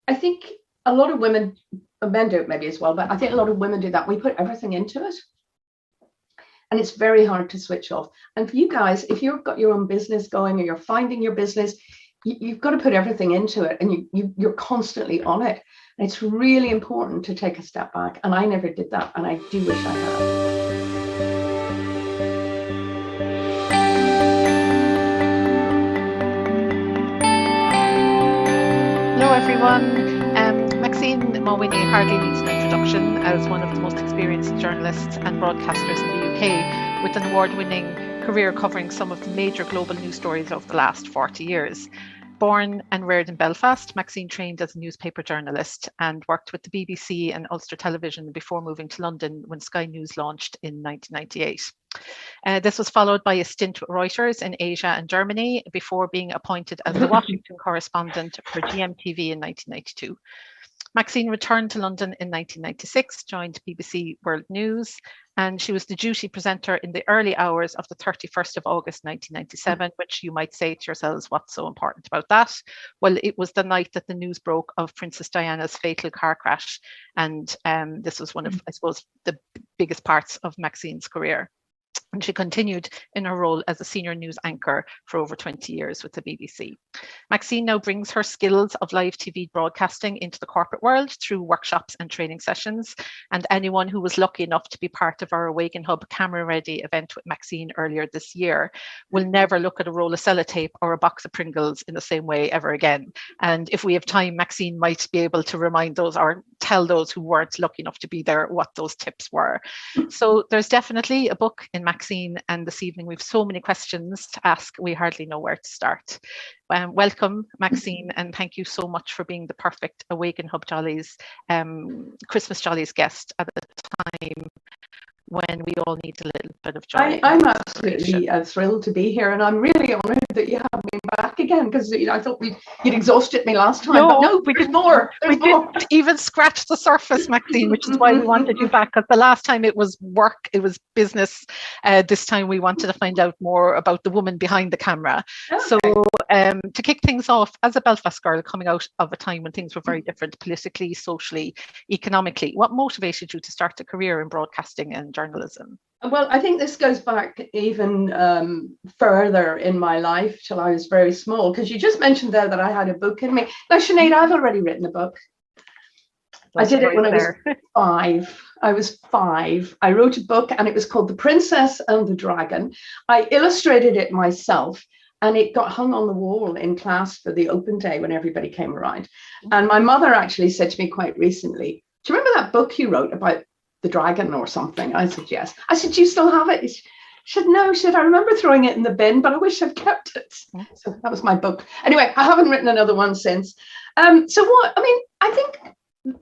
I think a lot of women, men do it maybe as well, but I think a lot of women do that. We put everything into it. And it's very hard to switch off. And for you guys, if you've got your own business going or you're finding your business, you've got to put everything into it, and you're constantly on it. And it's really important to take a step back. And I never did that. And I do wish I had. Hello, everyone. Maxine Mawhinney hardly needs an introduction as one of the most experienced journalists and broadcasters in the UK, with an award-winning career covering some of the major global news stories of the last 40 years. Born and reared in Belfast, Maxine trained as a newspaper journalist and worked with the BBC and Ulster Television before moving to London when Sky News launched in 1998. This was followed by a stint with Reuters in Asia and Germany before being appointed as the Washington correspondent for GMTV in 1992. Maxine returned to London in 1996, joined BBC World News, and she was the duty presenter in the early hours of the 31st of August 1997, which you might say to yourselves, what's so important about that? Well, it was the night that the news broke of Princess Diana's fatal car crash, and this was one of, I suppose, the biggest parts of Maxine's career. And she continued in her role as a senior news anchor for over 20 years with the BBC. Maxine now brings her skills of live TV broadcasting into the corporate world through workshops and training sessions. And anyone who was lucky enough to be part of our AwakenHub Camera Ready event with Maxine earlier this year will never look at a roll of celotape or a box of Pringles in the same way ever again. And if we have time, Maxine might be able to remind those or tell those who weren't lucky enough to be there what those tips were. So there's definitely a book in Maxine, and this evening we've so many questions to ask, we hardly know where to start. Welcome, Maxine, and thank you so much for being the perfect AwakenHub Jollies, Christmas Jollies guest at the time when we all need a little bit of joy. I'm absolutely thrilled to be here, and I'm really honoured that you have me back again, because I thought you'd exhausted me last time. No, but no, we did more. We didn't even scratch the surface, Maxine, which is why we wanted you back. Because the last time it was work, it was business. This time we wanted to find out more about the woman behind the camera. Okay. So to kick things off, as a Belfast girl coming out of a time when things were very different politically, socially, economically, what motivated you to start a career in broadcasting and journalism? Well, I think this goes back even further in my life, till I was very small, because you just mentioned there that I had a book in me. Now, Sinead, I've already written a book. I did it when I was 5. I was 5. I wrote a book, and it was called The Princess and the Dragon. I illustrated it myself, and it got hung on the wall in class for the open day when everybody came around. And my mother actually said to me quite recently, do you remember that book you wrote about the dragon or something? I said, yes. I said, do you still have it? She said, no. She said, I remember throwing it in the bin, but I wish I'd kept it. So that was my book. Anyway, I haven't written another one since. I think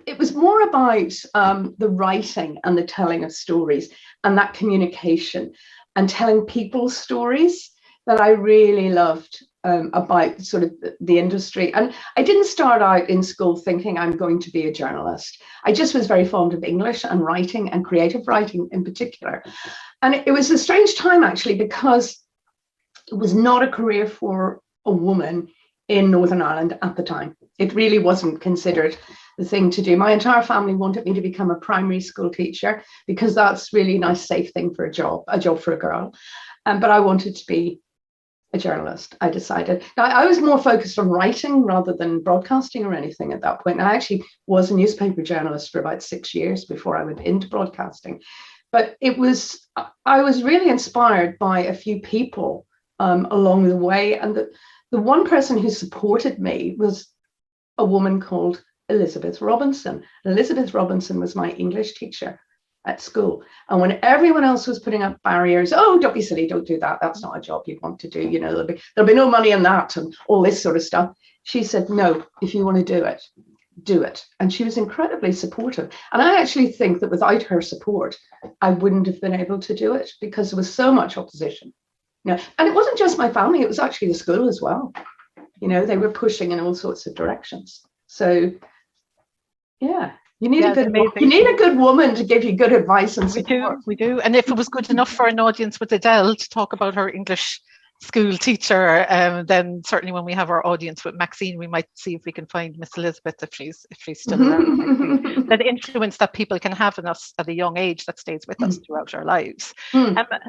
it was more about the writing and the telling of stories and that communication and telling people's stories that I really loved about sort of the industry. And I didn't start out in school thinking I'm going to be a journalist. I just was very fond of English and writing, and creative writing in particular. And it was a strange time, actually, because it was not a career for a woman in Northern Ireland at the time. It really wasn't considered the thing to do. My entire family wanted me to become a primary school teacher, because that's really a nice, safe thing for a job for a girl. But I wanted to be a journalist, I decided. Now, I was more focused on writing rather than broadcasting or anything at that point. I actually was a newspaper journalist for about 6 years before I went into broadcasting. But I was really inspired by a few people along the way. And the one person who supported me was a woman called Elizabeth Robinson. Elizabeth Robinson was my English teacher at school. And when everyone else was putting up barriers, oh, don't be silly, don't do that. That's not a job you want to do. There'll be no money in that and all this sort of stuff. She said, no, if you want to do it, do it. And she was incredibly supportive. And I actually think that without her support, I wouldn't have been able to do it, because there was so much opposition. And it wasn't just my family, it was actually the school as well. They were pushing in all sorts of directions. So, yeah. You need a good woman to give you good advice and support. We do. And if it was good enough for an audience with Adele to talk about her English school teacher, then certainly when we have our audience with Maxine, we might see if we can find Miss Elizabeth if she's still around. That influence that people can have in us at a young age that stays with us throughout our lives.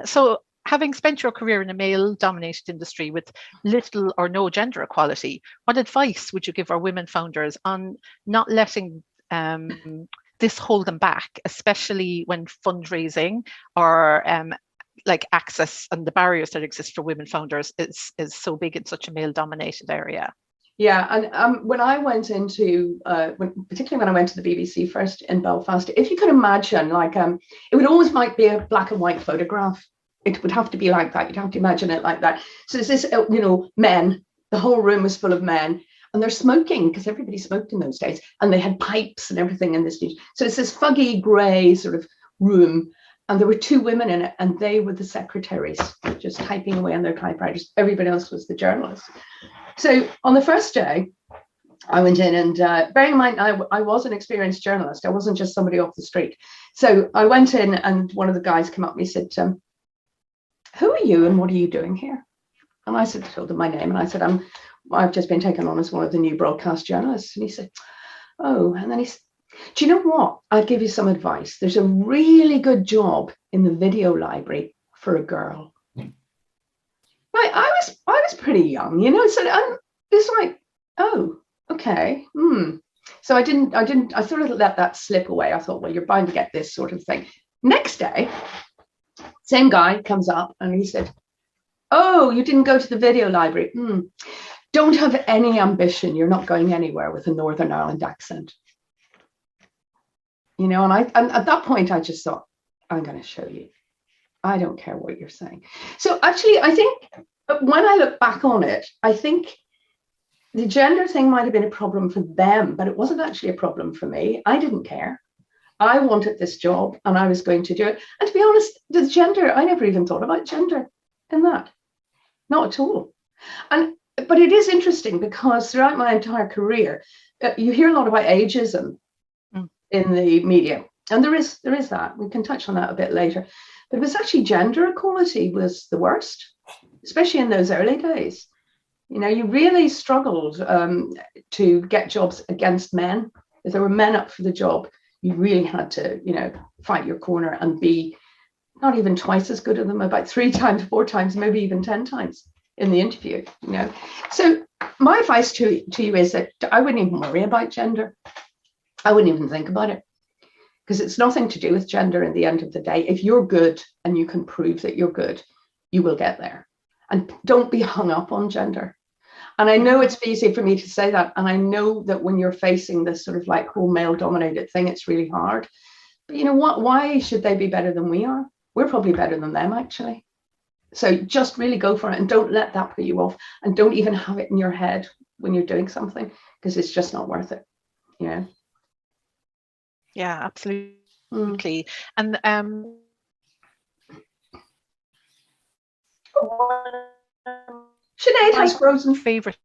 So having spent your career in a male-dominated industry with little or no gender equality, what advice would you give our women founders on not letting this hold them back, especially when fundraising or like access and the barriers that exist for women founders is so big in such a male-dominated area? Yeah, and when I went into, particularly when I went to the BBC first in Belfast, if you could imagine, like, it would always might be a black and white photograph. It would have to be like that. You'd have to imagine it like that. So it's this, men, the whole room was full of men, and they're smoking because everybody smoked in those days, and they had pipes and everything in this. So it's this foggy grey sort of room. And there were two women in it, and they were the secretaries, just typing away on their typewriters. Everybody else was the journalists. So on the first day, I went in, and bearing in mind, I was an experienced journalist. I wasn't just somebody off the street. So I went in, and one of the guys came up and he said, "Who are you, and what are you doing here?" And I told him my name, and I said, "I've just been taken on as one of the new broadcast journalists." And he said, "Oh," and then he said, "Do you know what? I'll give you some advice. There's a really good job in the video library for a girl." Right, I was pretty young, so it's like, oh, okay. So I sort of let that slip away. I thought, well, you're bound to get this sort of thing. Next day, same guy comes up and he said, "Oh, you didn't go to the video library. Don't have any ambition. You're not going anywhere with a Northern Ireland accent." And at that point, I just thought, I'm going to show you. I don't care what you're saying. So actually, I think when I look back on it, I think the gender thing might have been a problem for them, but it wasn't actually a problem for me. I didn't care. I wanted this job and I was going to do it. And to be honest, the gender, I never even thought about gender in that. Not at all. But it is interesting because throughout my entire career, you hear a lot about ageism in the media, and there is that. We can touch on that a bit later, but it was actually gender equality was the worst, especially in those early days. You really struggled to get jobs against men. If there were men up for the job, you really had to fight your corner and be not even twice as good as them, about 3 times, 4 times, maybe even 10 times in the interview. So my advice to you is that I wouldn't even worry about gender. I wouldn't even think about it, because it's nothing to do with gender in the end of the day. If you're good and you can prove that you're good, you will get there. And don't be hung up on gender. And I know it's easy for me to say that. And I know that when you're facing this sort of like whole male dominated thing, it's really hard. But you know what? Why should they be better than we are? We're probably better than them, actually. So just really go for it, and don't let that put you off. And don't even have it in your head when you're doing something, because it's just not worth it. Yeah, absolutely. And Sinead has frozen. Favorite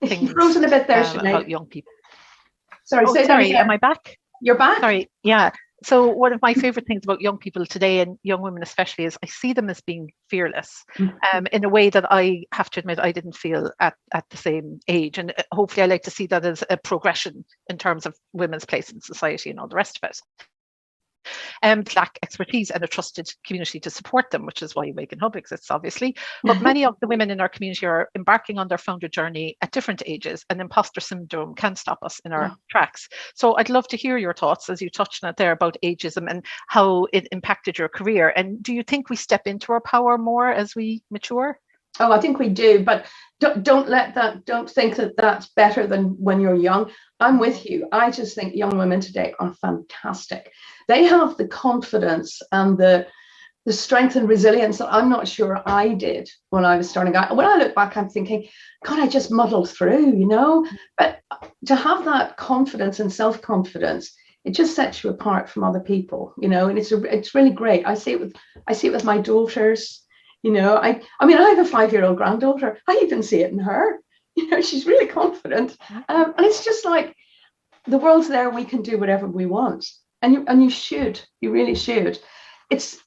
things frozen a bit there, Sinead. About young people. Sorry, am I back? You're back. Sorry, yeah. So one of my favorite things about young people today, and young women especially, is I see them as being fearless in a way that I have to admit I didn't feel at the same age. And hopefully I like to see that as a progression in terms of women's place in society and all the rest of it. Lack expertise and a trusted community to support them, which is why AwakenHub exists, obviously. But many of the women in our community are embarking on their founder journey at different ages, and imposter syndrome can stop us in our tracks. So I'd love to hear your thoughts, as you touched on it there, about ageism and how it impacted your career. And do you think we step into our power more as we mature? Oh, I think we do, but don't think that that's better than when you're young. I'm with you. I just think young women today are fantastic. They have the confidence and the strength and resilience that I'm not sure I did when I was starting out. When I look back, I'm thinking, God, I just muddled through, But to have that confidence and self-confidence, it just sets you apart from other people, and it's really great. I see it with my daughters. I mean, I have a 5-year-old granddaughter. I even see it in her. She's really confident. And it's just like, the world's there. We can do whatever we want. And you should. You really should. It's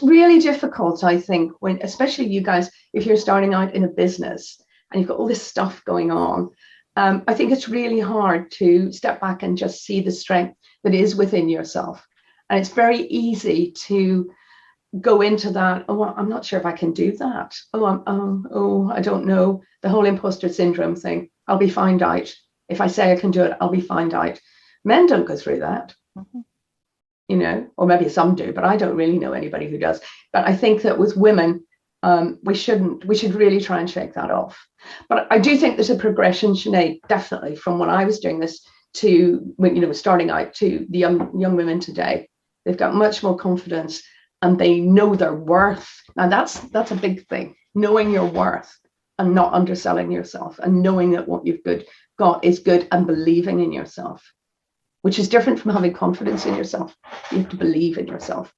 really difficult, I think, when, especially you guys, if you're starting out in a business and you've got all this stuff going on, I think it's really hard to step back and just see the strength that is within yourself. And it's very easy to go into that, oh, I'm not sure if I can do that. Oh, I don't know. The whole imposter syndrome thing. I'll be found out. If I say I can do it, I'll be found out. Men don't go through that, you know, or maybe some do, but I don't really know anybody who does. But I think that with women, we should really try and shake that off. But I do think there's a progression, Sinead, definitely, from when I was doing this to when, you know, starting out to the young women today. They've got much more confidence and they know their worth. Now that's a big thing, knowing your worth and not underselling yourself, and knowing that what you've got is good, and believing in yourself, which is different from having confidence in yourself. You have to believe in yourself.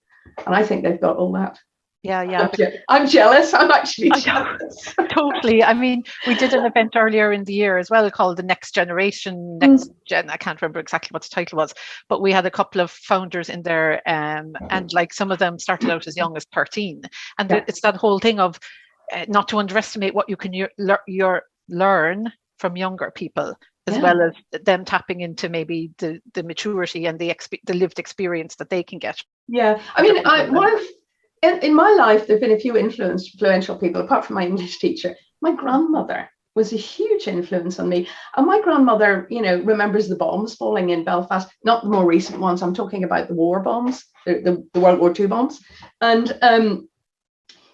And I think they've got all that. Yeah. I'm jealous. I'm actually jealous. Totally. I mean, we did an event earlier in the year as well called the Next Generation, I can't remember exactly what the title was, but we had a couple of founders in there, and like some of them started out as young as 13. And it's that whole thing of not to underestimate what you can learn from younger people, as well as them tapping into maybe the maturity and the lived experience that they can get. Yeah. I mean, in my life, there have been a few influential people, apart from my English teacher. My grandmother was a huge influence on me. And my grandmother, you know, remembers the bombs falling in Belfast, not the more recent ones. I'm talking about the war bombs, the World War II bombs. And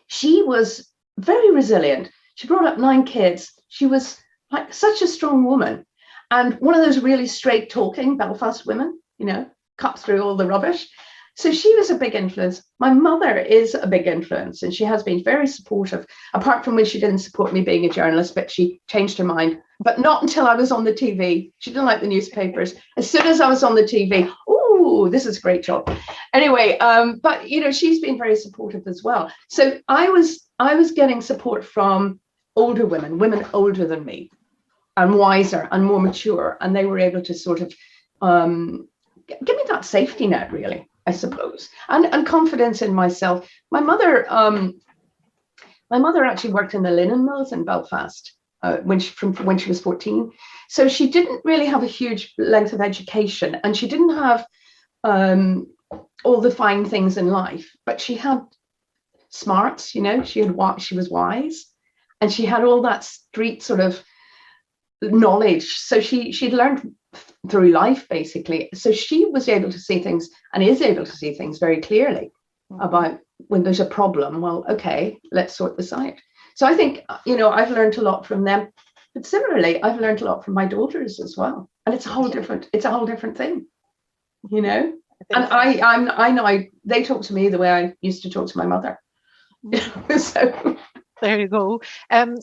she was very resilient. She brought up 9 kids. She was like such a strong woman. And one of those really straight talking Belfast women, you know, cut through all the rubbish. So she was a big influence. My mother is a big influence, and she has been very supportive, apart from when she didn't support me being a journalist, but she changed her mind. But not until I was on the TV. She didn't like the newspapers. As soon as I was on the TV, oh, this is a great job. Anyway, but, you know, she's been very supportive as well. So I was getting support from older women older than me, and wiser and more mature. And they were able to sort of give me that safety net, really, I suppose, and confidence in myself. My mother actually worked in the linen mills in Belfast when she was 14. So she didn't really have a huge length of education, and she didn't have all the fine things in life, but she had smarts, you know, she was wise, and she had all that street sort of knowledge. So she'd learned through life, basically. So she was able to see things, and is able to see things very clearly about when there's a problem. Well, okay, let's sort this out. So I think, you know, I've learned a lot from them, but similarly, I've learned a lot from my daughters as well. And it's a whole different thing, you know. And I know they talk to me the way I used to talk to my mother. So there you go.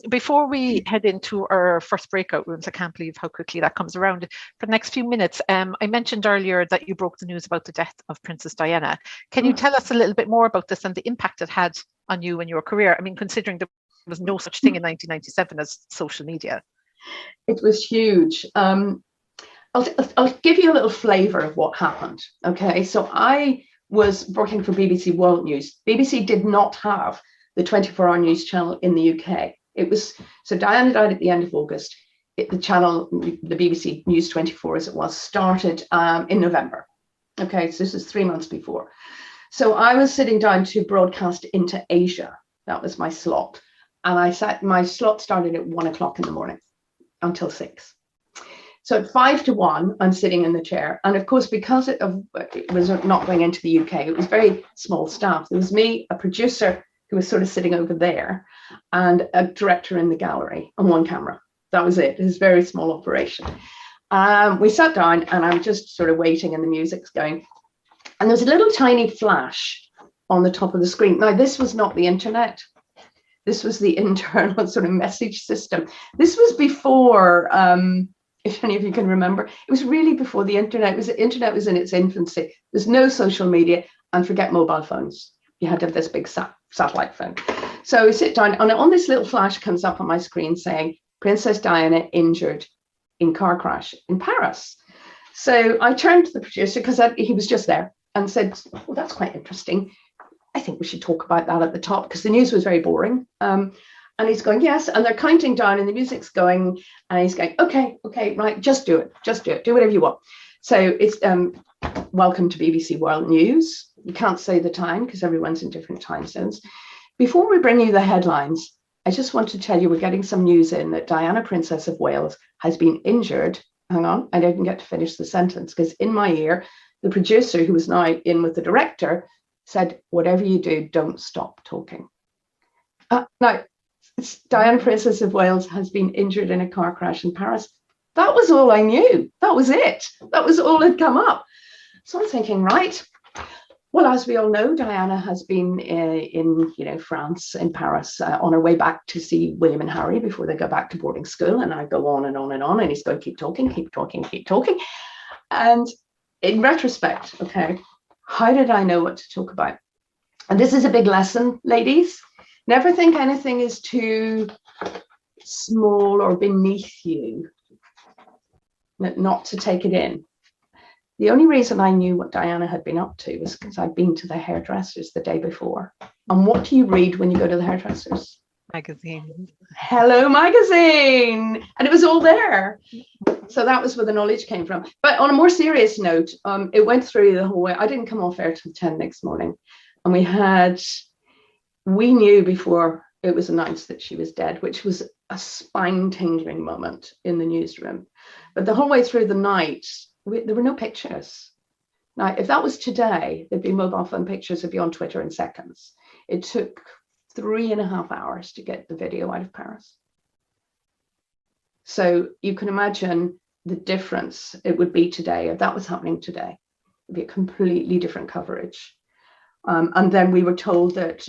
Before we head into our first breakout rooms, I can't believe how quickly that comes around. For the next few minutes, I mentioned earlier that you broke the news about the death of Princess Diana. Can you tell us a little bit more about this and the impact it had on you and your career? I mean, considering there was no such thing in 1997 as social media. It was huge. I'll give you a little flavour of what happened. Okay, so I was working for BBC World News. BBC did not have the 24-hour news channel in the UK. It was, so Diana died at the end of August. The channel, the BBC News 24 as it was, started in November. Okay, so this is 3 months before. So I was sitting down to broadcast into Asia. That was my slot. And my slot started at 1 o'clock in the morning until 6. So at 5 to 1, I'm sitting in the chair. And of course, because it was not going into the UK, it was very small staff. There was me, a producer who was sort of sitting over there, and a director in the gallery, and 1 camera. That was it. It was a very small operation. We sat down, and I'm just sort of waiting, and the music's going. And there's a little tiny flash on the top of the screen. Now, this was not the internet. This was the internal sort of message system. This was before, if any of you can remember, it was really before the internet. The internet was in its infancy. There's no social media, and forget mobile phones. You had to have this big satellite phone. So we sit down, and on this little flash comes up on my screen saying, Princess Diana injured in car crash in Paris. So I turned to the producer, because he was just there, and said, well, that's quite interesting. I think we should talk about that at the top, because the news was very boring. And he's going, yes. And they're counting down and the music's going. And he's going, okay, right, just do it. Do whatever you want. So it's welcome to BBC World News. You can't say the time because everyone's in different time zones. Before we bring you the headlines, I just want to tell you we're getting some news in that Diana, Princess of Wales, has been injured. Hang on, I didn't get to finish the sentence because in my ear, the producer, who was now in with the director, said, whatever you do, don't stop talking. Now, Diana, Princess of Wales, has been injured in a car crash in Paris. That was all I knew. That was it. That was all had come up. So I'm thinking, right. Well, as we all know, Diana has been in France, in Paris, on her way back to see William and Harry before they go back to boarding school. And I go on and on and on. And he's going, keep talking. And in retrospect, okay, how did I know what to talk about? And this is a big lesson, ladies. Never think anything is too small or beneath you, not to take it in. The only reason I knew what Diana had been up to was because I'd been to the hairdressers the day before. And what do you read when you go to the hairdressers? Magazine. Hello, magazine. And it was all there. So that was where the knowledge came from. But on a more serious note, it went through the whole way. I didn't come off air till 10 next morning. And we knew before it was announced that she was dead, which was a spine-tingling moment in the newsroom. But the whole way through the night, there were no pictures. Now, if that was today, there'd be mobile phone pictures of you on Twitter in seconds. It took 3.5 hours to get the video out of Paris. So you can imagine the difference it would be today. If that was happening today, it'd be a completely different coverage. And then we were told that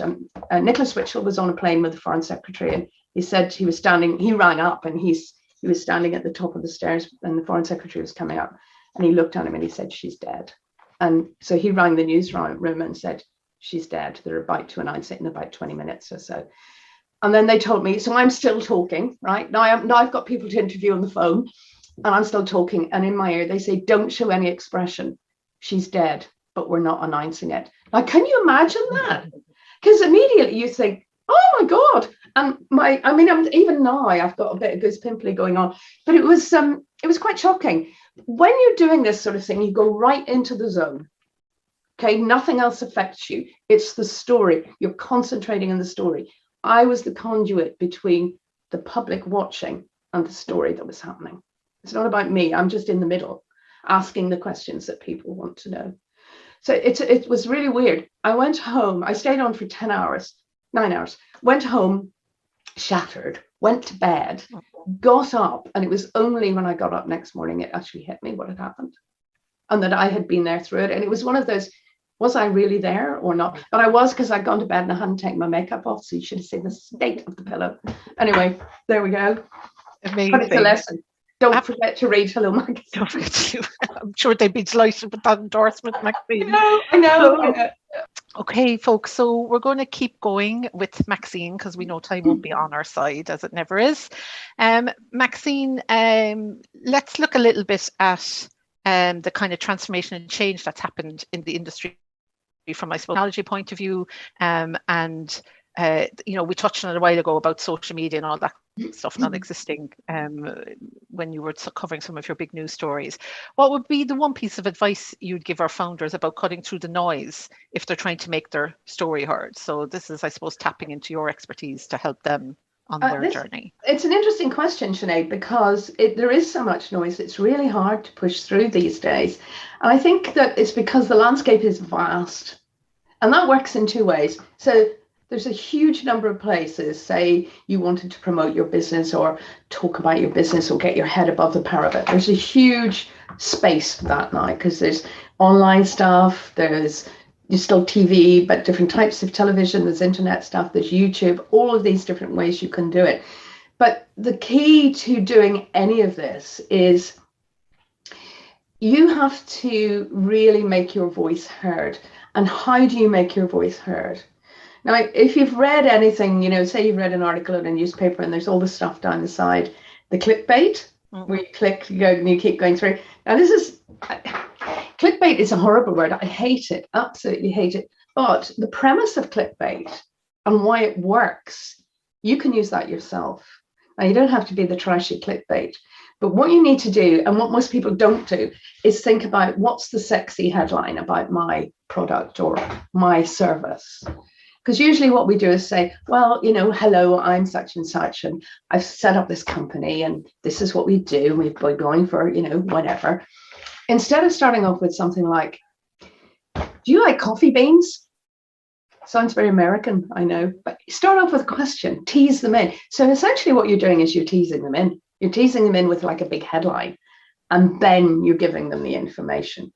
Nicholas Witchell was on a plane with the Foreign Secretary, and he said he rang up and he was standing at the top of the stairs and the Foreign Secretary was coming up and he looked at him and he said, she's dead. And so he rang the newsroom and said, she's dead. They're about to announce it in about 20 minutes or so. And then they told me, so I'm still talking, right? Now I've got people to interview on the phone and I'm still talking. And in my ear, they say, don't show any expression. She's dead, but we're not announcing it. Now, can you imagine that? Because immediately you think, oh my God. And even now I've got a bit of goose pimply going on, but it was quite shocking. When you're doing this sort of thing, you go right into the zone. Okay, nothing else affects you. It's the story. You're concentrating on the story. I was the conduit between the public watching and the story that was happening. It's not about me. I'm just in the middle, asking the questions that people want to know. So it was really weird. I went home. I stayed on for 9 hours, went home, shattered, went to bed, got up. And it was only when I got up next morning, it actually hit me what had happened and that I had been there through it. And it was one of those, was I really there or not? But I was, because I'd gone to bed and I hadn't taken my makeup off. So you should have seen the state of the pillow. Anyway, there we go. Amazing. But it's a lesson. Don't forget to read Hello Magazine. Don't forget to. I'm sure they'd be delighted with that endorsement, Maxine. I know. Okay, folks, so we're going to keep going with Maxine because we know time won't be on our side, as it never is. Maxine, let's look a little bit at the kind of transformation and change that's happened in the industry from, I suppose, technology point of view. We touched on it a while ago about social media and all that stuff not existing when you were covering some of your big news stories. What would be the one piece of advice you'd give our founders about cutting through the noise if they're trying to make their story heard? So this is, I suppose, tapping into your expertise to help them on their journey. It's an interesting question, Sinead, because there is so much noise. It's really hard to push through these days. And I think that it's because the landscape is vast. And that works in two ways. So there's a huge number of places, say you wanted to promote your business or talk about your business or get your head above the parapet. There's a huge space for that now because there's online stuff, there's still TV, but different types of television, there's internet stuff, there's YouTube, all of these different ways you can do it. But the key to doing any of this is you have to really make your voice heard. And how do you make your voice heard? Now, if you've read anything, say you've read an article in a newspaper and there's all the stuff down the side, the clickbait, where you click, you go, and you keep going through. Now, clickbait is a horrible word. I hate it, absolutely hate it. But the premise of clickbait and why it works you can use that yourself. Now, you don't have to be the trashy clickbait, but what you need to do, and what most people don't do, is think about what's the sexy headline about my product or my service. Because usually what we do is say, well, hello, I'm such and such, and I've set up this company, and this is what we do. We've been going for, whatever. Instead of starting off with something like, do you like coffee beans? Sounds very American, I know, but start off with a question, tease them in. So essentially what you're doing is you're teasing them in. You're teasing them in with like a big headline, and then you're giving them the information.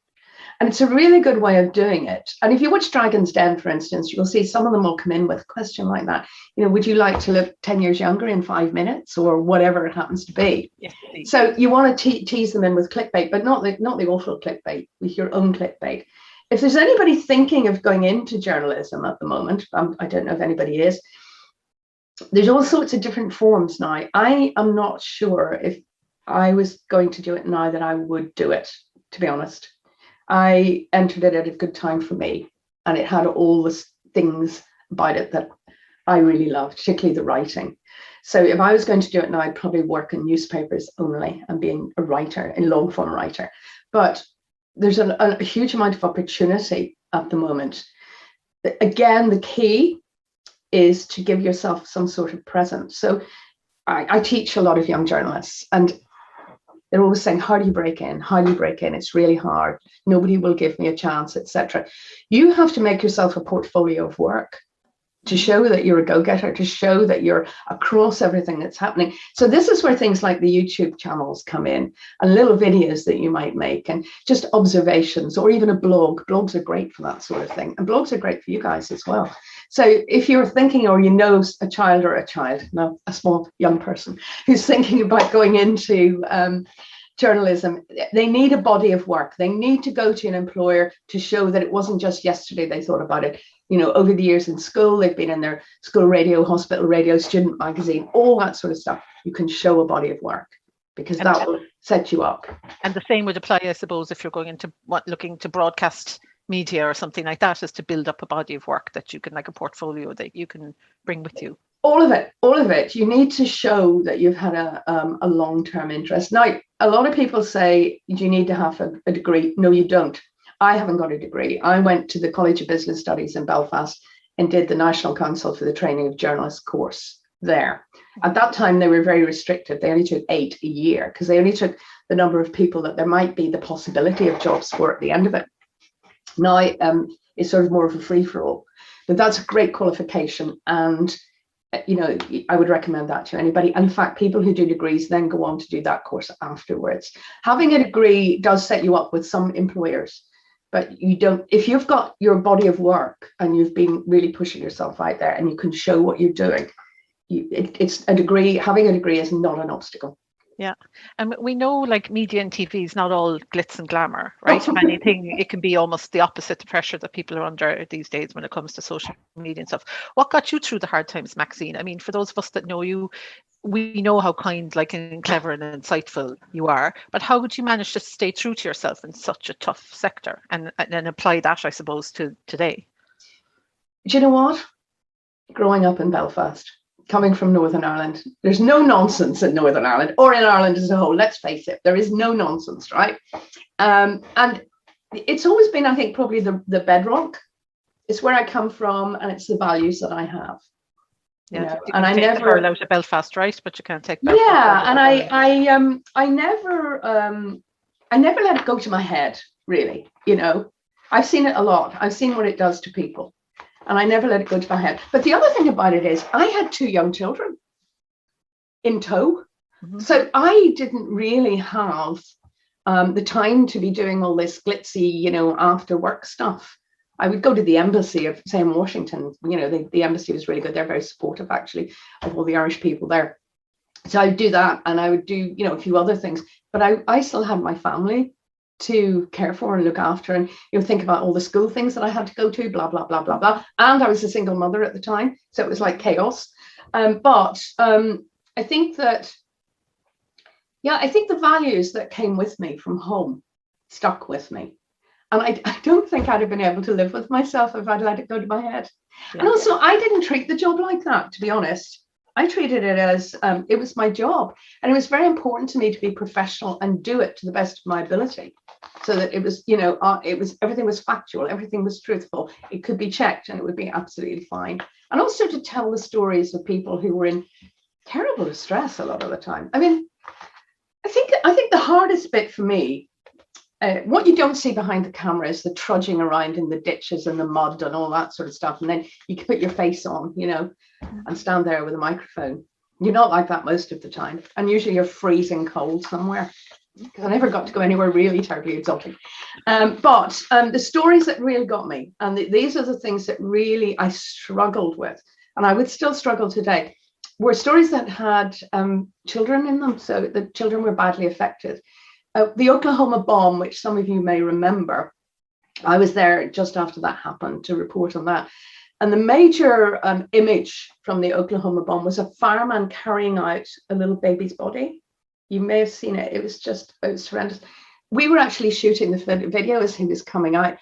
And it's a really good way of doing it. And if you watch Dragon's Den, for instance, you'll see some of them will come in with a question like that. Would you like to look 10 years younger in 5 minutes, or whatever it happens to be? Yes, so you want to tease them in with clickbait, but not the awful clickbait, with your own clickbait. If there's anybody thinking of going into journalism at the moment, I don't know if anybody is, there's all sorts of different forms now. I am not sure if I was going to do it now that I would do it, to be honest. I entered it at a good time for me, and it had all the things about it that I really loved, particularly the writing. So if I was going to do it now, I'd probably work in newspapers only and being a writer, a long form writer. But there's a huge amount of opportunity at the moment. Again, the key is to give yourself some sort of presence. So I teach a lot of young journalists, and they're always saying, how do you break in? How do you break in? It's really hard. Nobody will give me a chance, etc. You have to make yourself a portfolio of work to show that you're a go-getter, to show that you're across everything that's happening. So this is where things like the YouTube channels come in, and little videos that you might make, and just observations, or even a blog. Blogs are great for that sort of thing. And blogs are great for you guys as well. So if you're thinking, or a small young person who's thinking about going into journalism, they need a body of work. They need to go to an employer to show that it wasn't just yesterday they thought about it. Over the years in school, they've been in their school radio, hospital radio, student magazine, all that sort of stuff. You can show a body of work, because that will set you up. And the same would apply, I suppose, if you're going into looking to broadcast media or something like that, is to build up a body of work that you can, like a portfolio that you can bring with you. All of it. You need to show that you've had a long-term interest. Now, a lot of people say you need to have a degree. No, you don't. I haven't got a degree. I went to the College of Business Studies in Belfast and did the National Council for the Training of Journalists course there. At that time, they were very restrictive. They only took 8 a year, because they only took the number of people that there might be the possibility of jobs for at the end of it. Now, it's sort of more of a free-for-all. But that's a great qualification, and I would recommend that to anybody. And in fact, people who do degrees then go on to do that course afterwards. Having a degree does set you up with some employers, but you don't, if you've got your body of work and you've been really pushing yourself out there and you can show what you're doing, it's a degree. Having a degree is not an obstacle. Yeah, and we know, like, media and TV is not all glitz and glamour, right? If anything, it can be almost the opposite, the pressure that people are under these days when it comes to social media and stuff. What got you through the hard times, Maxine? I mean, for those of us that know you, we know how kind, and clever and insightful you are, but how would you manage to stay true to yourself in such a tough sector and apply that, I suppose, to today? Do you know what? Growing up in Belfast, coming from Northern Ireland, there's no nonsense in Northern Ireland, or in Ireland as a whole. Let's face it, there is no nonsense, right? And it's always been, I think, probably the bedrock. It's where I come from, and it's the values that I have. Yeah, and I never the out of Belfast, right? But you can't take Belfast. Yeah, and I never let it go to my head, really. I've seen it a lot. I've seen what it does to people. And I never let it go to my head. But the other thing about it is I had 2 young children in tow. Mm-hmm. So I didn't really have the time to be doing all this glitzy, after work stuff. I would go to the embassy of, say, in Washington. The embassy was really good. They're very supportive, actually, of all the Irish people there. So I would do that, and I would do, a few other things. But I still had my family to care for and look after, and think about all the school things that I had to go to, blah blah blah blah blah. And I was a single mother at the time, so it was like chaos. But I think that, I think the values that came with me from home stuck with me, and I don't think I'd have been able to live with myself if I'd let it go to my head. Yeah. And also, I didn't treat the job like that, to be honest. I treated it as it was my job, and it was very important to me to be professional and do it to the best of my ability, so that it was, everything was factual, everything was truthful, it could be checked, and it would be absolutely fine. And also to tell the stories of people who were in terrible distress a lot of the time. I mean, I think the hardest bit for me, what you don't see behind the camera is the trudging around in the ditches and the mud and all that sort of stuff. And then you can put your face on, and stand there with a microphone. You're not like that most of the time. And usually you're freezing cold somewhere, because I never got to go anywhere really terribly exotic. But the stories that really got me, and these are the things that really I struggled with, and I would still struggle today, were stories that had children in them. So the children were badly affected. The Oklahoma bomb, which some of you may remember, I was there just after that happened to report on that. And the major image from the Oklahoma bomb was a fireman carrying out a little baby's body. You may have seen it. It was horrendous. We were actually shooting the video as he was coming out,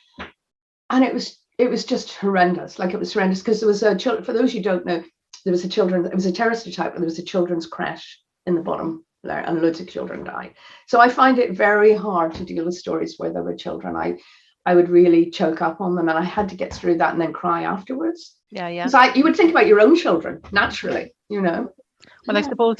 and it was just horrendous. Like, it was horrendous, because there was a for those you don't know, it was a terrorist attack, but there was a children's crash in the bottom there, and loads of children died. So I find it very hard to deal with stories where there were children. I would really choke up on them, and I had to get through that and then cry afterwards. Yeah. So you would think about your own children naturally, Well, yeah. I suppose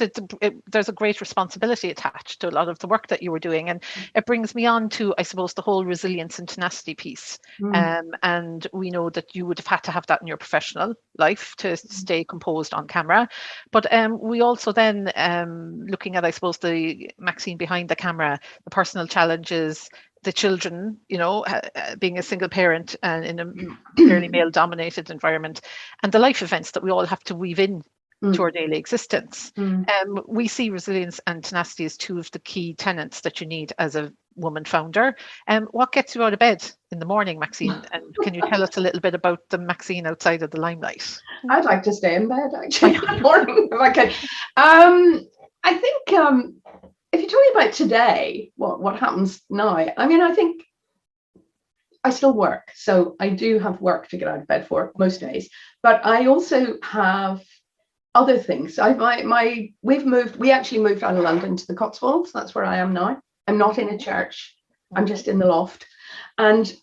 there's a great responsibility attached to a lot of the work that you were doing, and it brings me on to, I suppose, the whole resilience and tenacity piece. And we know that you would have had to have that in your professional life to stay composed on camera. But we also then, looking at, I suppose, the Maxine behind the camera, the personal challenges, the children, being a single parent and in a fairly male-dominated environment, and the life events that we all have to weave in to our daily existence. We see resilience and tenacity as two of the key tenets that you need as a woman founder. What gets you out of bed in the morning, Maxine? And can you tell us a little bit about the Maxine outside of the limelight? I'd like to stay in bed, actually, in the morning if I could. I think if you're talking about today, what happens now, I mean, I think I still work. So I do have work to get out of bed for most days, but I also have other things. We actually moved out of London to the Cotswolds. That's where I am now. I'm not in a church. I'm just in the loft. And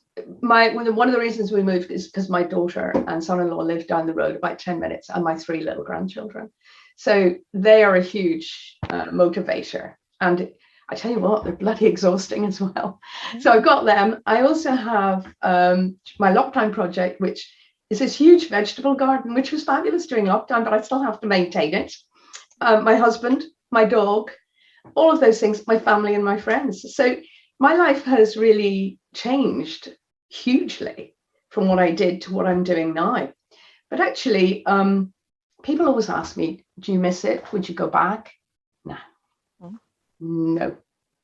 one of the reasons we moved is because my daughter and son-in-law live down the road about 10 minutes, and my 3 little grandchildren. So they are a huge motivator. And I tell you what, they're bloody exhausting as well. So I've got them. I also have my lockdown project, which is this huge vegetable garden, which was fabulous during lockdown, but I still have to maintain it. My husband, my dog, all of those things, my family and my friends. So my life has really changed hugely from what I did to what I'm doing now. But actually, people always ask me, do you miss it? Would you go back? No,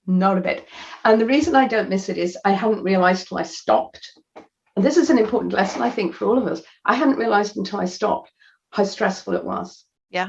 not a bit. And the reason I don't miss it is I hadn't realized till I stopped. And this is an important lesson, I think, for all of us. I hadn't realized until I stopped how stressful it was. Yeah.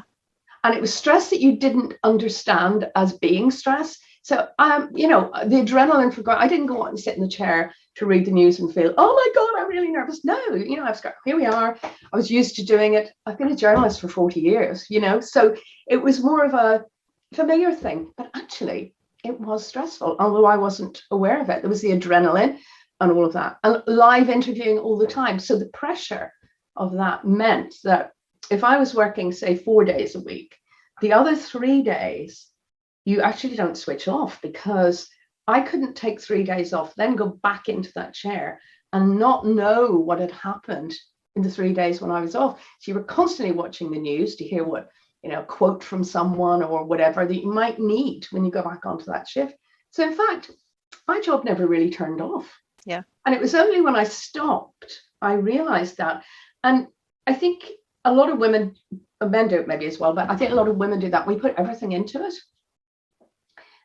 And it was stress that you didn't understand as being stress. So, the adrenaline for going, I didn't go out and sit in the chair to read the news and feel, oh my God, I'm really nervous. No, I was going, here we are. I was used to doing it. I've been a journalist for 40 years, so it was more of a familiar thing. But actually, it was stressful, although I wasn't aware of it. There was the adrenaline and all of that, and live interviewing all the time. So the pressure of that meant that if I was working, say, 4 days a week, the other 3 days, you actually don't switch off, because I couldn't take 3 days off, then go back into that chair and not know what had happened in the 3 days when I was off. So you were constantly watching the news to hear what, quote from someone or whatever that you might need when you go back onto that shift. So in fact, my job never really turned off. Yeah. And it was only when I stopped, I realized that. And I think a lot of women, men do it maybe as well, but I think a lot of women do that. We put everything into it.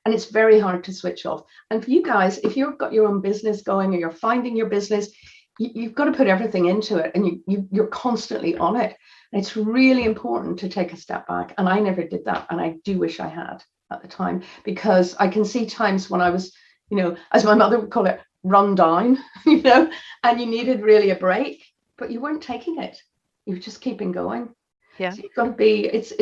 And it's very hard to switch off. And for you guys, if you've got your own business going or you're finding your business, you've got to put everything into it, and you're constantly on it. And it's really important to take a step back. And I never did that. And I do wish I had at the time, because I can see times when I was, as my mother would call it, run down, and you needed really a break, but you weren't taking it. You were just keeping going. Yeah. So you've got to be, it's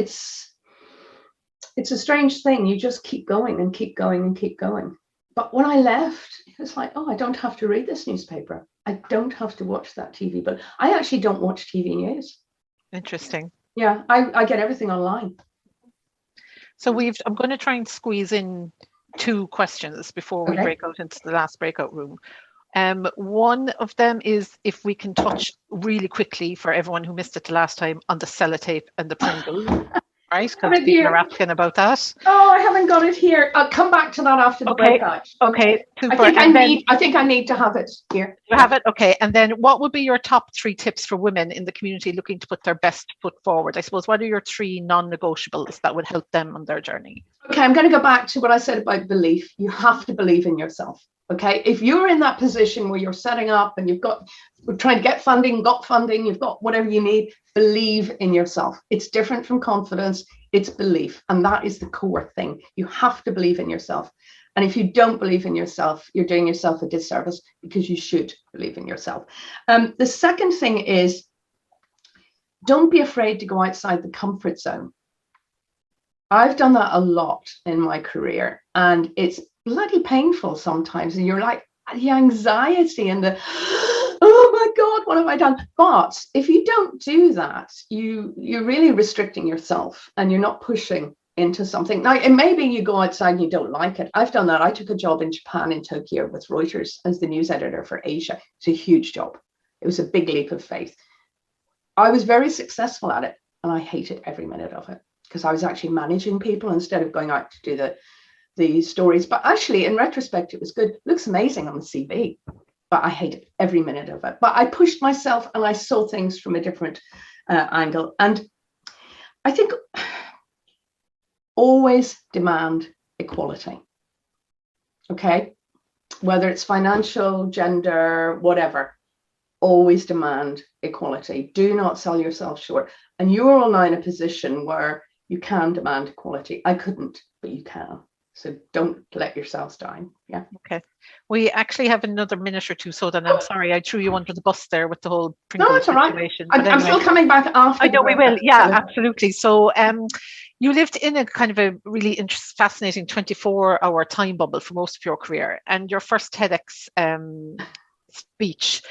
a strange thing. You just keep going and keep going and keep going. But when I left, it was like, oh, I don't have to read this newspaper. I don't have to watch that TV. But I actually don't watch TV news. Interesting. Yeah, I get everything online. So I'm going to try and squeeze in 2 questions before we break out into the last breakout room. One of them is if we can touch really quickly for everyone who missed it the last time on the celotape and the pringles, right? Because people are asking about that. Oh, I haven't got it here. I'll come back to that after the breakout. Okay, super. I think I need to have it here. You have it? Okay. And then what would be your top 3 tips for women in the community looking to put their best foot forward? I suppose, what are your 3 non-negotiables that would help them on their journey? Okay, I'm going to go back to what I said about belief. You have to believe in yourself. Okay, if you're in that position where you're setting up and we're trying to get funding, got funding, you've got whatever you need, believe in yourself. It's different from confidence, it's belief. And that is the core thing. You have to believe in yourself. And if you don't believe in yourself, you're doing yourself a disservice, because you should believe in yourself. The second thing is, don't be afraid to go outside the comfort zone. I've done that a lot in my career, and it's bloody painful sometimes, and you're like, the anxiety and the, oh my God, what have I done? But if you don't do that, you're really restricting yourself, and you're not pushing into something. Now, and maybe you go outside and you don't like it. I've done that. I took a job in Japan, in Tokyo, with Reuters as the news editor for Asia. It's a huge job. It was a big leap of faith. I was very successful at it, and I hated every minute of it, because I was actually managing people instead of going out to do the stories. But actually, in retrospect, it was good. It looks amazing on the CV, but I hated every minute of it. But I pushed myself, and I saw things from a different angle. And I think always demand equality. Okay, whether it's financial, gender, whatever, always demand equality. Do not sell yourself short. And you're all now in a position where you can demand equality. I couldn't, but you can. So don't let yourselves down. Yeah. Okay. We actually have another minute or two, so then I'm sorry I threw you under the bus there with the whole Pringles No, it's all right. situation. I'm still coming back after. I know we will. Yeah, absolutely. So you lived in a kind of a really fascinating 24-hour time bubble for most of your career, and your first TEDx speech,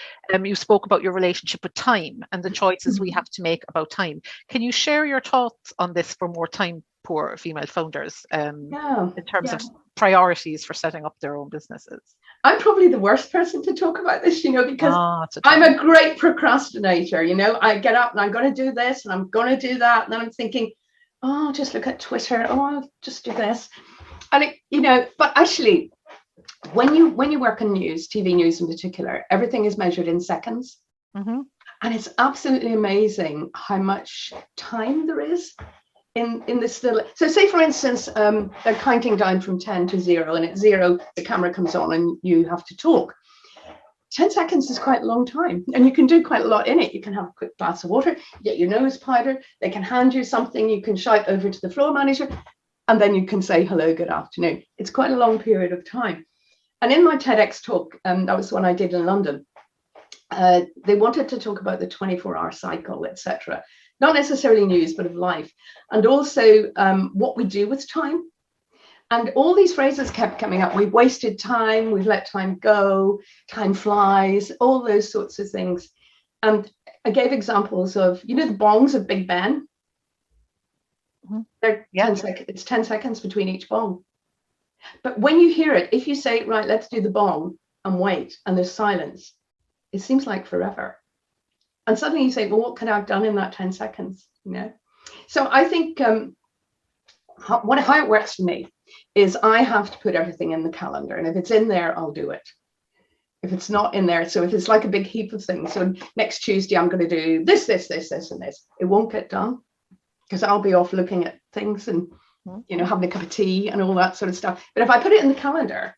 you spoke about your relationship with time and the choices we have to make about time. Can you share your thoughts on this for more time poor female founders in terms of priorities for setting up their own businesses? I'm probably the worst person to talk about this, because I'm a great procrastinator. I get up and I'm going to do this and I'm going to do that, and then I'm thinking, oh, just look at Twitter, I'll just do this. And but actually, when you work in news, TV news in particular, everything is measured in seconds. Mm-hmm. And it's absolutely amazing how much time there is in this little. So say, for instance, they're counting down from 10 to 0, and at 0, the camera comes on and you have to talk. 10 seconds is quite a long time, and you can do quite a lot in it. You can have a quick glass of water, get your nose powdered, they can hand you something, you can shout over to the floor manager, and then you can say, hello, good afternoon. It's quite a long period of time. And in my TEDx talk, that was the one I did in London, they wanted to talk about the 24-hour cycle, etc. Not necessarily news, but of life. And also what we do with time. And all these phrases kept coming up. We've wasted time, we've let time go, time flies, all those sorts of things. And I gave examples of, the bongs of Big Ben. Mm-hmm. They're 10 seconds. It's 10 seconds between each bong. But when you hear it, if you say, right, let's do the bong, and wait, and there's silence, it seems like forever. And suddenly you say, well, what could I have done in that 10 seconds? So I think how it works for me is I have to put everything in the calendar. And if it's in there, I'll do it. If it's not in there, so if it's like a big heap of things, so next Tuesday, I'm going to do this, this, this, this, and this, it won't get done, because I'll be off looking at things and having a cup of tea and all that sort of stuff. But if I put it in the calendar,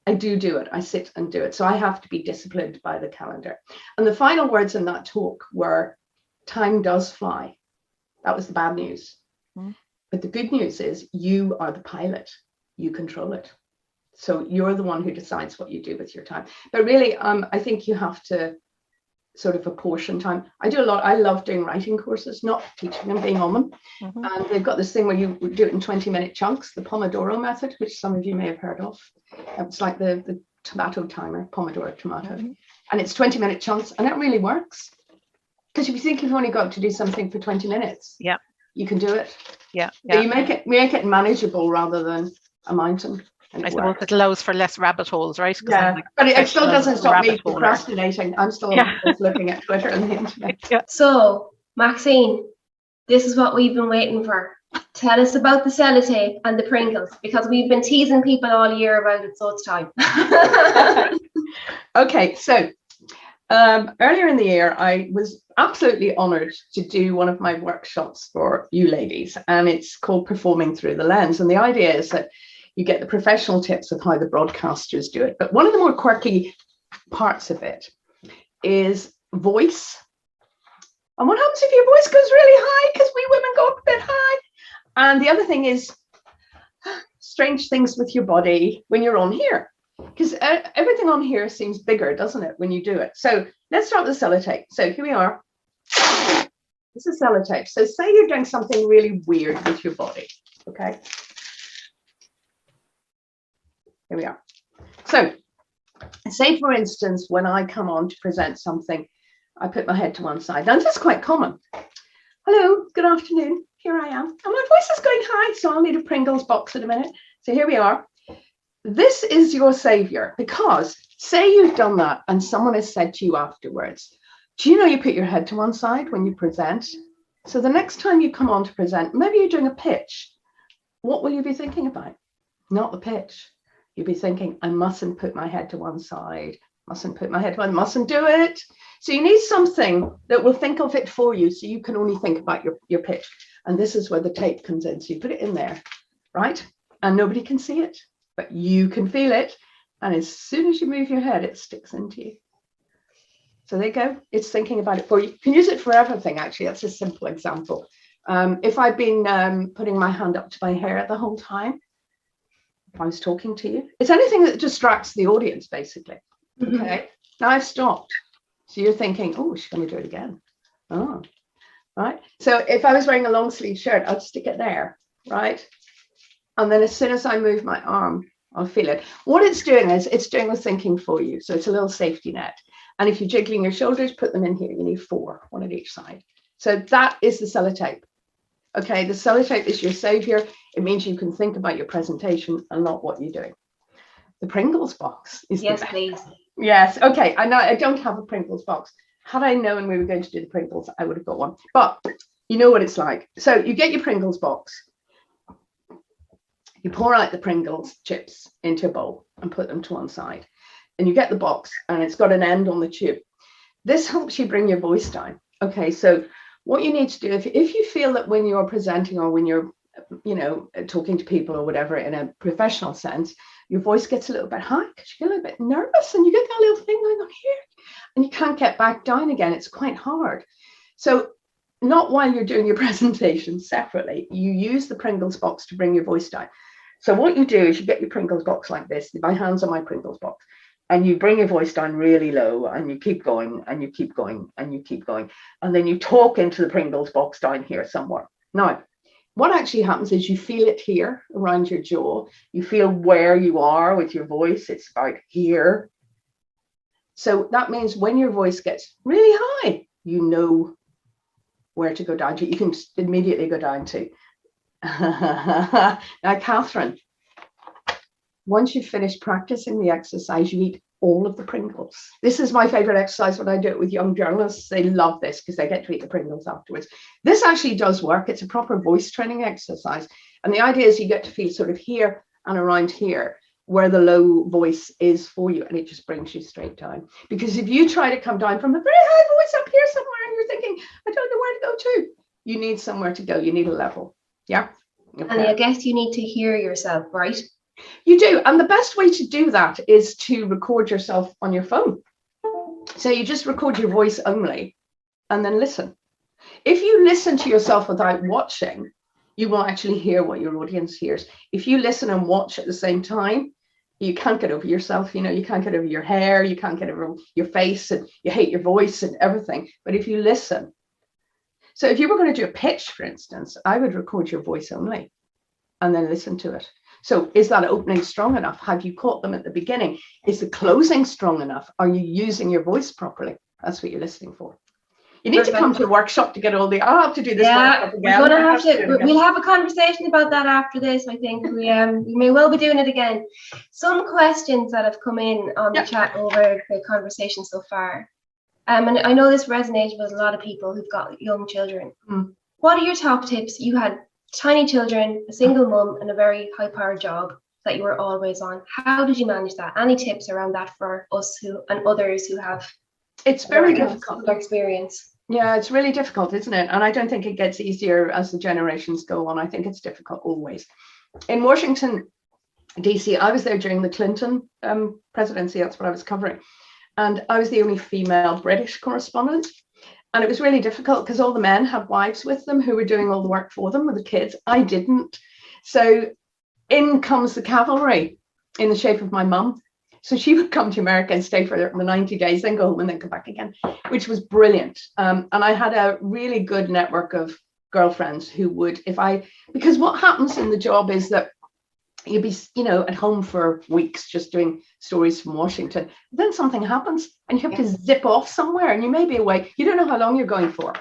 I do it. I sit and do it. So I have to be disciplined by the calendar. And the final words in that talk were, time does fly. That was the bad news. Mm. But the good news is you are the pilot. You control it. So you're the one who decides what you do with your time. But really, I think you have to sort of a portion time. I love doing writing courses, not teaching them, being on them. And they've got this thing where you do it in 20-minute chunks, the Pomodoro method, which some of you may have heard of. It's like the tomato timer, Pomodoro tomato. And it's 20-minute chunks, and it really works. Because if you think you've only got to do something for 20 minutes, you can do it. So you make it manageable rather than a mountain. I suppose it allows for less rabbit holes, right? But it still doesn't stop me procrastinating. I'm still looking at Twitter and the internet. So, Maxine, this is what we've been waiting for. Tell us about the celotape and the pringles, because we've been teasing people all year about it, so it's time. Okay, so earlier in the year, I was absolutely honoured to do one of my workshops for you ladies, and it's called Performing Through the Lens. And the idea is that you get the professional tips of how the broadcasters do it. But one of the more quirky parts of it is voice. And what happens if your voice goes really high? Because we women go up a bit high. And the other thing is strange things with your body when you're on here. Because everything on here seems bigger, doesn't it, when you do it? So let's start with the celotape. So here we are. This is celotape. So say you're doing something really weird with your body. Okay. Here we are. So say, for instance, when I come on to present something, I put my head to one side. Now, that's quite common. Hello, good afternoon. Here I am. And my voice is going high, so I'll need a Pringles box in a minute. So here we are. This is your savior, because say you've done that and someone has said to you afterwards, do you know you put your head to one side when you present? So the next time you come on to present, maybe you're doing a pitch. What will you be thinking about? Not the pitch. You'll be thinking, I mustn't put my head to one side, mustn't put my head to one, mustn't do it. So you need something that will think of it for you, so you can only think about your pitch. And this is where the tape comes in. So you put it in there, right? And nobody can see it, but you can feel it. And as soon as you move your head, it sticks into you. So there you go. It's thinking about it for you. You can use it for everything, actually. That's a simple example. If I've been putting my hand up to my hair the whole time, I was talking to you. It's anything that distracts the audience, basically. Okay. Now I've stopped. So you're thinking, oh, she's going to do it again. Oh, right. So if I was wearing a long sleeve shirt, I'd stick it there, right? And then as soon as I move my arm, I'll feel it. What it's doing is it's doing the thinking for you. So it's a little safety net. And if you're jiggling your shoulders, put them in here. You need 4, one at each side. So that is the celotape. Okay, the celotape is your savior. It means you can think about your presentation and not what you're doing. The Pringles box is yes, please. Yes, okay. I know I don't have a Pringles box. Had I known we were going to do the Pringles, I would have got one. But you know what it's like. So you get your Pringles box. You pour out the Pringles chips into a bowl and put them to one side. And you get the box, and it's got an end on the tube. This helps you bring your voice down. Okay, so what you need to do, if you feel that when you're presenting or when you're, talking to people or whatever in a professional sense, your voice gets a little bit high because you get a little bit nervous and you get that little thing going on here and you can't get back down again. It's quite hard. So not while you're doing your presentation separately, you use the Pringles box to bring your voice down. So what you do is you get your Pringles box like this. My hands on my Pringles box. And you bring your voice down really low and you keep going and you keep going and you keep going. And then you talk into the Pringles box down here somewhere. Now, what actually happens is you feel it here around your jaw. You feel where you are with your voice. It's about here. So that means when your voice gets really high, you know where to go down to. You can immediately go down to. Now, Catherine, once you've finished practicing the exercise, you eat all of the Pringles. This is my favorite exercise when I do it with young journalists. They love this because they get to eat the Pringles afterwards. This actually does work. It's a proper voice training exercise. And the idea is you get to feel sort of here and around here where the low voice is for you. And it just brings you straight down. Because if you try to come down from a very high voice up here somewhere and you're thinking, I don't know where to go to, you need somewhere to go. You need a level. Yeah. Okay. And I guess you need to hear yourself, right? You do. And the best way to do that is to record yourself on your phone. So you just record your voice only and then listen. If you listen to yourself without watching, you will actually hear what your audience hears. If you listen and watch at the same time, you can't get over yourself, you know, you can't get over your hair, you can't get over your face, and you hate your voice and everything. But if you listen, so if you were going to do a pitch, for instance, I would record your voice only and then listen to it. So is that opening strong enough? Have you caught them at the beginning? Is the closing strong enough? Are you using your voice properly? That's what you're listening for. You need to come to a workshop to get all the, I'll have to do this. Yeah, we're gonna have to, we'll have a conversation about that after this. I think we may well be doing it again. Some questions that have come in on the chat over the conversation so far. And I know this resonates with a lot of people who've got young children. What are your top tips? You had tiny children, a single mum, and a very high-powered job that you were always on. How did you manage that? Any tips around that for us and others who have it's very difficult experience? Yeah, it's really difficult, isn't it? And I don't think it gets easier as the generations go on. I think it's difficult always. In Washington, DC, I was there during the Clinton presidency. That's what I was covering. And I was the only female British correspondent. And it was really difficult because all the men had wives with them who were doing all the work for them with the kids. I didn't. So in comes the cavalry in the shape of my mum. So she would come to America and stay for the 90 days, then go home and then come back again, which was brilliant. And I had a really good network of girlfriends who would, because what happens in the job is that you'd be, you know, at home for weeks just doing stories from Washington. Then something happens and you have to zip off somewhere and you may be away. You don't know how long you're going for.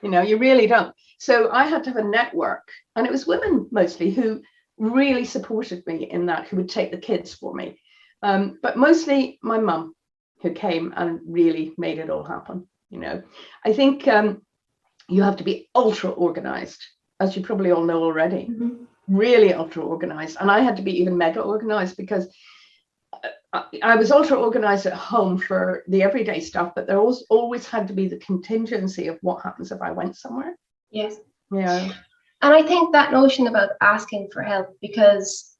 You know, you really don't. So I had to have a network, and it was women mostly who really supported me in that, who would take the kids for me. But mostly my mum, who came and really made it all happen. You know, I think you have to be ultra organized, as you probably all know already, really ultra organized. And I had to be even mega organized because I was ultra organized at home for the everyday stuff, but there always had to be the contingency of what happens if I went somewhere. Yes. Yeah. And I think that notion about asking for help, because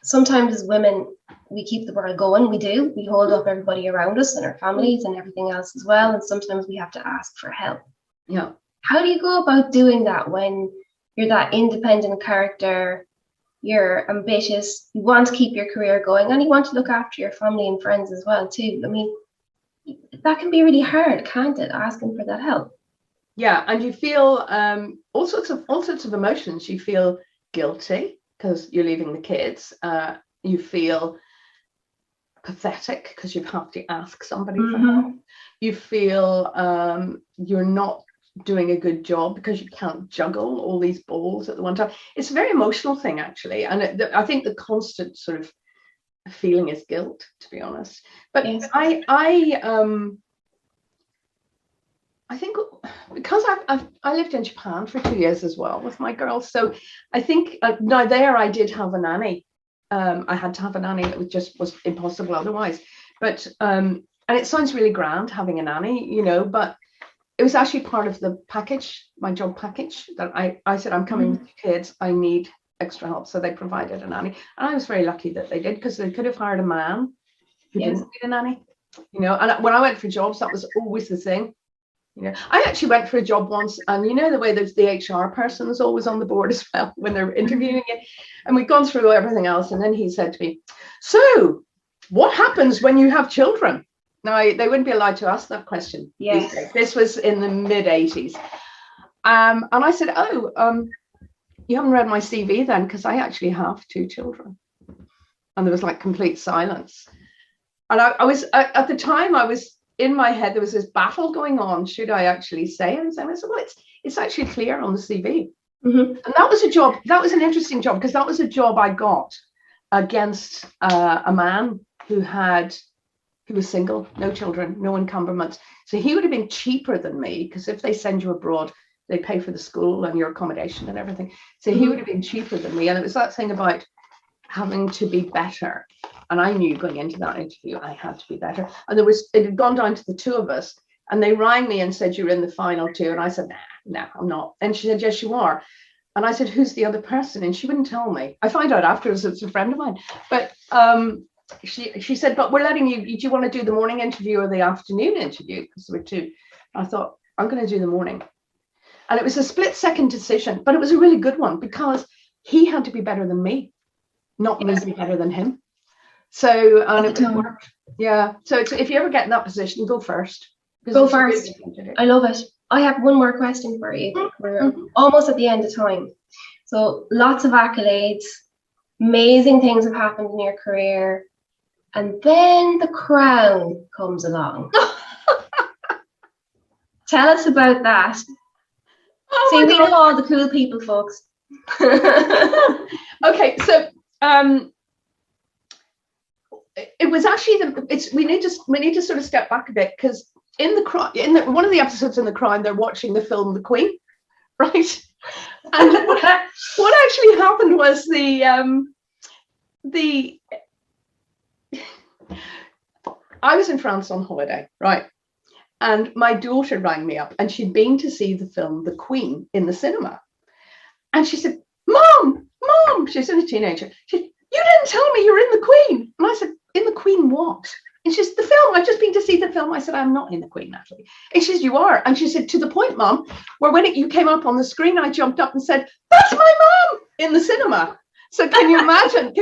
sometimes as women, we keep the world going. We hold up everybody around us and our families and everything else as well. And sometimes we have to ask for help. Yeah. How do you go about doing that when you're that independent character, you're ambitious, you want to keep your career going, and you want to look after your family and friends as well too? I mean, that can be really hard, can't it, asking for that help? Yeah, and you feel all sorts of emotions. You feel guilty because you're leaving the kids. You feel pathetic because you have to ask somebody for help. You feel you're not doing a good job because you can't juggle all these balls at the one time. It's a very emotional thing, actually, and I think the constant sort of feeling is guilt, to be honest. But yes. I think because I lived in Japan for 2 years as well with my girls, so I think now there I did have a nanny. I had to have a nanny. It was impossible otherwise. But and it sounds really grand having a nanny, you know, but it was actually part of the package, my job package, that I said, I'm coming with kids, I need extra help. So they provided a nanny. And I was very lucky that they did, because they could have hired a man who didn't need a nanny, you know. And when I went for jobs, that was always the thing. You know, I actually went for a job once, and you know the way there's the HR person is always on the board as well when they're interviewing it. And we'd gone through everything else, and then he said to me, so what happens when you have children? Now, they wouldn't be allowed to ask that question. Yes. This was in the mid-'80s. And I said, you haven't read my CV then, because I actually have 2 children. And there was like complete silence. And I was, at the time, I was in my head, there was this battle going on. Should I actually say it? And I said, well, it's actually clear on the CV. And that was a job, that was an interesting job, because that was a job I got against a man who was single, no children, no encumbrance. So he would have been cheaper than me, because if they send you abroad, they pay for the school and your accommodation and everything. So he would have been cheaper than me. And it was that thing about having to be better. And I knew going into that interview, I had to be better. And it had gone down to the 2 of us, and they rang me and said, you're in the final 2. And I said, nah, I'm not. And she said, yes, you are. And I said, who's the other person? And she wouldn't tell me. I found out afterwards, it's a friend of mine. But she said, but we're letting you, do you want to do the morning interview or the afternoon interview? Because there were 2. I thought, I'm going to do the morning. And it was a split-second decision, but it was a really good one, because he had to be better than me, not me be better than him. So, and it worked. Yeah. So if you ever get in that position, go first. Go first. I love it. I have one more question for you. We're almost at the end of time. So lots of accolades, amazing things have happened in your career. And then the crown comes along. Tell us about that. See, we know all the cool people, folks. Okay, so it was actually we need to sort of step back a bit, because in one of the episodes in The Crown, they're watching the film The Queen, right? And what actually happened was I was in France on holiday, right? And my daughter rang me up, and she'd been to see the film The Queen in the cinema. And she said, Mom, she's a teenager. She said, you didn't tell me you're in The Queen. And I said, in The Queen what? And she said, the film. I've just been to see the film. I said, I'm not in The Queen, Natalie. And she said, you are. And she said, to the point, Mom, where when you came up on the screen, I jumped up and said, that's my mom in the cinema. So can you imagine?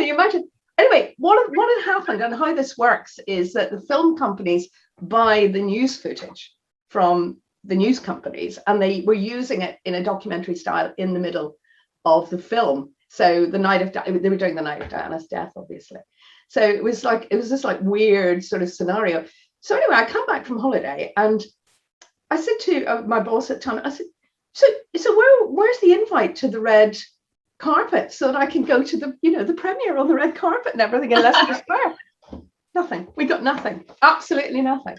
Anyway, what had happened and how this works is that the film companies buy the news footage from the news companies, and they were using it in a documentary style in the middle of the film. So they were doing the night of Diana's death, obviously. So it was this like weird sort of scenario. So anyway, I come back from holiday, and I said to my boss at the time, I said, so where's the invite to the red carpet so that I can go to the premiere on the red carpet and everything in Leicester Square? Nothing. We got nothing. Absolutely nothing.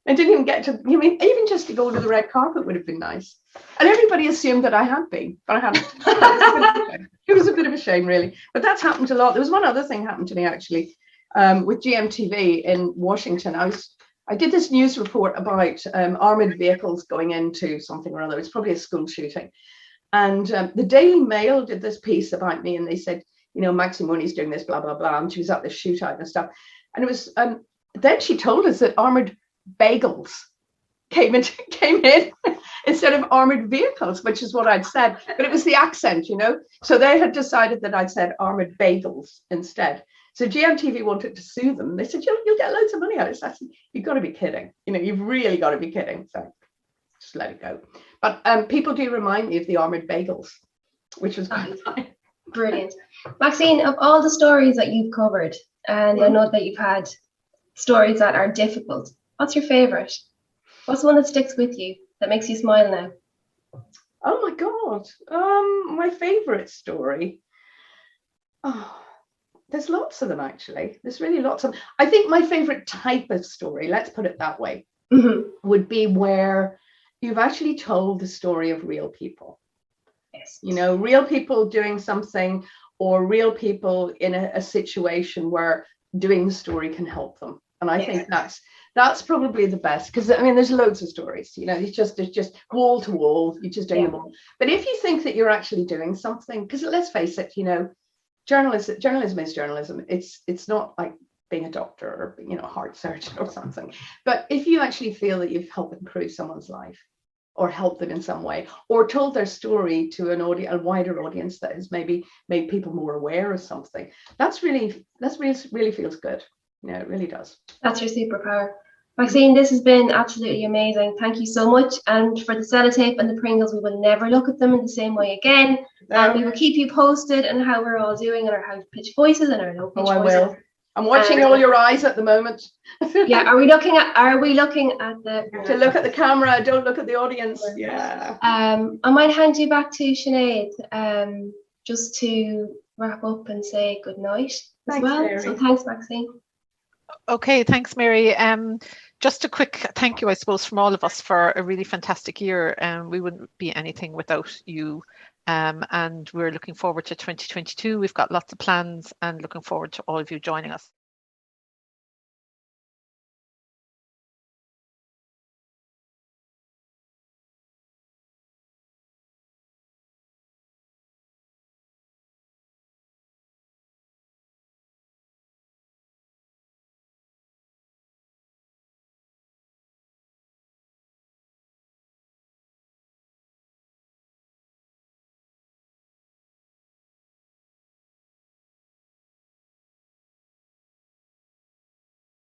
I didn't even get to, even just to go to the red carpet would have been nice. And everybody assumed that I had been, but I hadn't. It was a bit of a shame, really. But that's happened a lot. There was one other thing happened to me, actually, with GMTV in Washington. I did this news report about armored vehicles going into something or other. It's probably a school shooting. And the Daily Mail did this piece about me, and they said, Maxine Mawhinney's doing this, blah, blah, blah. And she was at this shootout and stuff. And it was, then she told us that armored bagels came in instead of armored vehicles, which is what I'd said, but it was the accent, so they had decided that I'd said armored bagels instead. So GMTV wanted to sue them. They said, you'll get loads of money out of it. I said, you've got to be kidding, you've really got to be kidding. So just let it go. But people do remind me of the armored bagels, which was quite fun. Brilliant. Maxine, of all the stories that you've covered, and I know that you've had stories that are difficult, what's your favorite? What's the one that sticks with you, that makes you smile now? Oh my God. My favorite story. Oh, there's lots of them, actually. There's really lots of them. I think my favorite type of story, let's put it that way, would be where you've actually told the story of real people. Yes. Real people doing something, or real people in a situation where doing the story can help them. And I think that's probably the best, because there's loads of stories, it's just wall to wall, you're just doing them all. But if you think that you're actually doing something, because let's face it, journalism is journalism. It's not like being a doctor or a heart surgeon or something. But if you actually feel that you've helped improve someone's life, or helped them in some way, or told their story to a wider audience that has maybe made people more aware of something, that's really feels good. It really does. That's your superpower. Maxine, this has been absolutely amazing. Thank you so much. And for the celotape and the Pringles, we will never look at them in the same way again. And we will keep you posted on how we're all doing, and our how to pitch voices and our no pitch voices. I will. I'm watching all your eyes at the moment. Yeah, are we looking at the to look at the camera, don't look at the audience. Yeah. I might hand you back to Sinead just to wrap up and say good night as well. Mary. So thanks, Maxine. Okay, thanks, Mary. Just a quick thank you, I suppose, from all of us for a really fantastic year. We wouldn't be anything without you. And we're looking forward to 2022. We've got lots of plans and looking forward to all of you joining us.